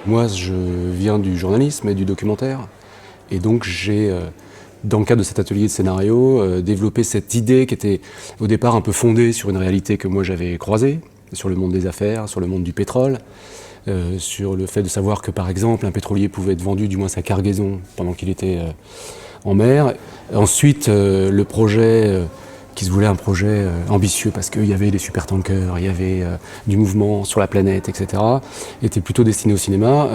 Moi, je viens du journalisme et du documentaire. Et donc, j'ai, dans le cadre de cet atelier de scénario, développé cette idée qui était au départ un peu fondée sur une réalité que moi j'avais croisée, sur le monde des affaires, sur le monde du pétrole, sur le fait de savoir que, par exemple, un pétrolier pouvait être vendu, du moins sa cargaison, pendant qu'il était en mer. Ensuite, le projet qui se voulait un projet ambitieux parce qu'il y avait des supertankers, il y avait du mouvement sur la planète, etc., était plutôt destiné au cinéma.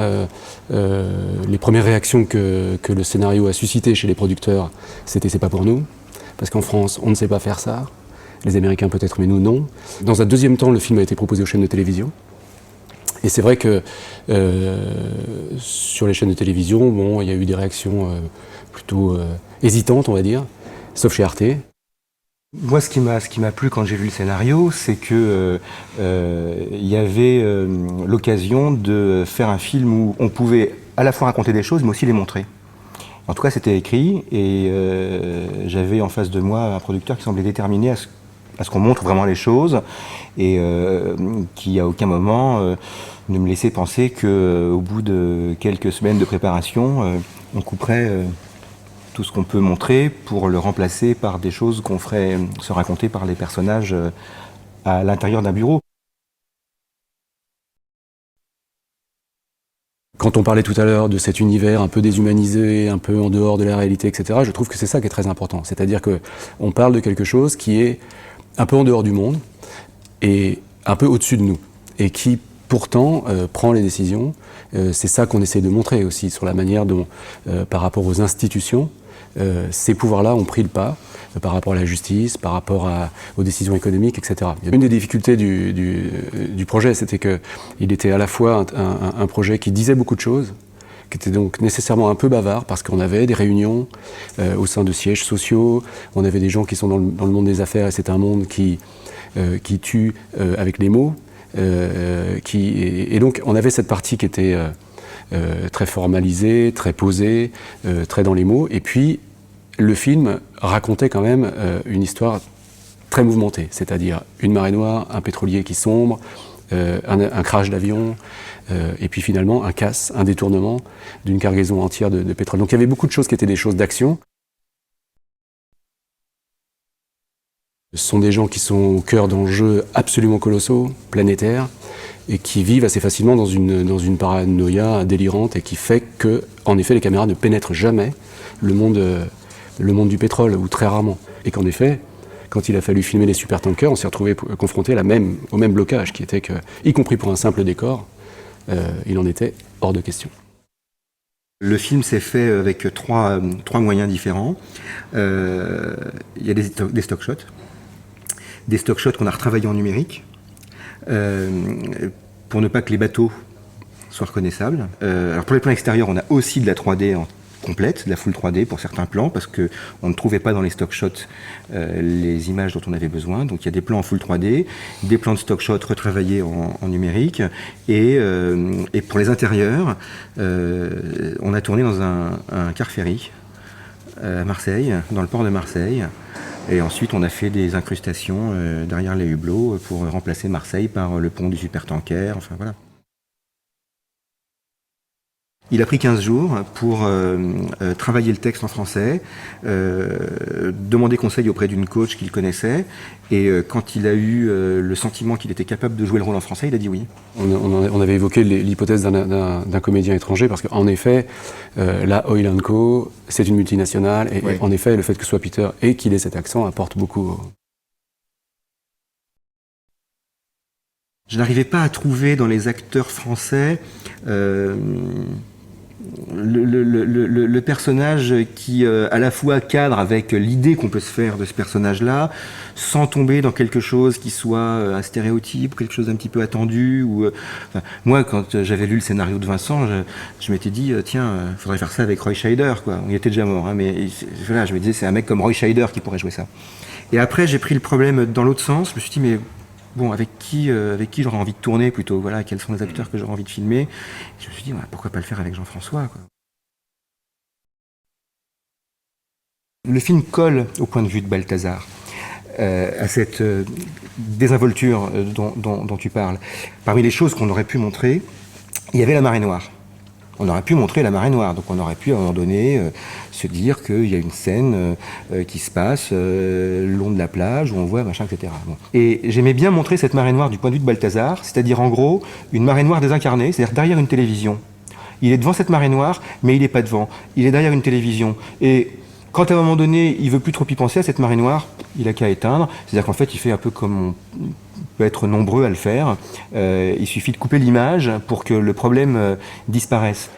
Les premières réactions que le scénario a suscité chez les producteurs, c'était « c'est pas pour nous », parce qu'en France, on ne sait pas faire ça. Les Américains peut-être, mais nous, non. Dans un deuxième temps, le film a été proposé aux chaînes de télévision. Et c'est vrai que sur les chaînes de télévision, bon, il y a eu des réactions plutôt hésitantes, on va dire, sauf chez Arte. Moi, ce qui m'a plu quand j'ai vu le scénario, c'est que il y avait l'occasion de faire un film où on pouvait à la fois raconter des choses, mais aussi les montrer. En tout cas, c'était écrit, et j'avais en face de moi un producteur qui semblait déterminé à ce qu'on montre vraiment les choses, et qui à aucun moment ne me laissait penser qu'au bout de quelques semaines de préparation, on couperait tout ce qu'on peut montrer pour le remplacer par des choses qu'on ferait se raconter par les personnages à l'intérieur d'un bureau. Quand on parlait tout à l'heure de cet univers un peu déshumanisé, un peu en dehors de la réalité, etc., je trouve que c'est ça qui est très important. C'est-à-dire qu'on parle de quelque chose qui est un peu en dehors du monde et un peu au-dessus de nous, et qui pourtant prend les décisions. C'est ça qu'on essaie de montrer aussi sur la manière dont, par rapport aux institutions, ces pouvoirs-là ont pris le pas par rapport à la justice, par rapport aux décisions économiques, etc. Une des difficultés du projet, c'était qu'il était à la fois un projet qui disait beaucoup de choses, qui était donc nécessairement un peu bavard, parce qu'on avait des réunions au sein de sièges sociaux, on avait des gens qui sont dans le monde des affaires, et c'est un monde qui tue avec les mots. Et donc on avait cette partie qui était très formalisée, très posée, très dans les mots, et puis le film racontait quand même une histoire très mouvementée, c'est-à-dire une marée noire, un pétrolier qui sombre, un crash d'avion, et puis finalement un casse, un détournement d'une cargaison entière de pétrole. Donc il y avait beaucoup de choses qui étaient des choses d'action. Ce sont des gens qui sont au cœur d'enjeux absolument colossaux, planétaires, et qui vivent assez facilement dans une paranoïa délirante, et qui fait que, en effet, les caméras ne pénètrent jamais le monde du pétrole, ou très rarement. Et qu'en effet, quand il a fallu filmer les supertankers, on s'est retrouvé confronté au même blocage, qui était que, y compris pour un simple décor, il en était hors de question. Le film s'est fait avec trois moyens différents. Il y a des stock shots. Des stock shots qu'on a retravaillés en numérique, pour ne pas que les bateaux soient reconnaissables. Alors pour les plans extérieurs, on a aussi de la 3D complète, de la full 3D pour certains plans, parce qu'on ne trouvait pas dans les stock shots les images dont on avait besoin. Donc il y a des plans en full 3D, des plans de stock shots retravaillés en numérique, et pour les intérieurs, on a tourné dans un car ferry à Marseille, dans le port de Marseille. Et ensuite, on a fait des incrustations derrière les hublots pour remplacer Marseille par le pont du supertanker, enfin voilà. Il a pris 15 jours pour travailler le texte en français, demander conseil auprès d'une coach qu'il connaissait, et quand il a eu le sentiment qu'il était capable de jouer le rôle en français, il a dit oui. On avait évoqué l'hypothèse d'un comédien étranger, parce qu'en effet, la Oil & Co, c'est une multinationale, et Ouais. en effet, le fait que ce soit Peter et qu'il ait cet accent apporte beaucoup. Je n'arrivais pas à trouver dans les acteurs français le personnage qui à la fois cadre avec l'idée qu'on peut se faire de ce personnage-là, sans tomber dans quelque chose qui soit un stéréotype, quelque chose d'un petit peu attendu. Enfin, moi, quand j'avais lu le scénario de Vincent, je m'étais dit, tiens, faudrait faire ça avec Roy Scheider, quoi. On y était déjà mort, hein, mais voilà, je me disais, c'est un mec comme Roy Scheider qui pourrait jouer ça. Et après, j'ai pris le problème dans l'autre sens. Je me suis dit, mais bon, avec qui j'aurais envie de tourner plutôt, voilà, quels sont les acteurs que j'aurais envie de filmer. Et je me suis dit, ouais, pourquoi pas le faire avec Jean-François, quoi. Le film colle au point de vue de Balthazar, à cette désinvolture dont tu parles. Parmi les choses qu'on aurait pu montrer, il y avait la marée noire. On aurait pu montrer la marée noire, donc on aurait pu à un moment donné se dire qu'il y a une scène qui se passe le long de la plage où on voit machin, etc. Bon. Et j'aimais bien montrer cette marée noire du point de vue de Balthazar, c'est-à-dire en gros une marée noire désincarnée, c'est-à-dire derrière une télévision. Il est devant cette marée noire, mais il n'est pas devant. Il est derrière une télévision. Et quand à un moment donné, il veut plus trop y penser à cette marée noire, il a qu'à éteindre. C'est-à-dire qu'en fait, il fait un peu comme on peut être nombreux à le faire. Il suffit de couper l'image pour que le problème disparaisse.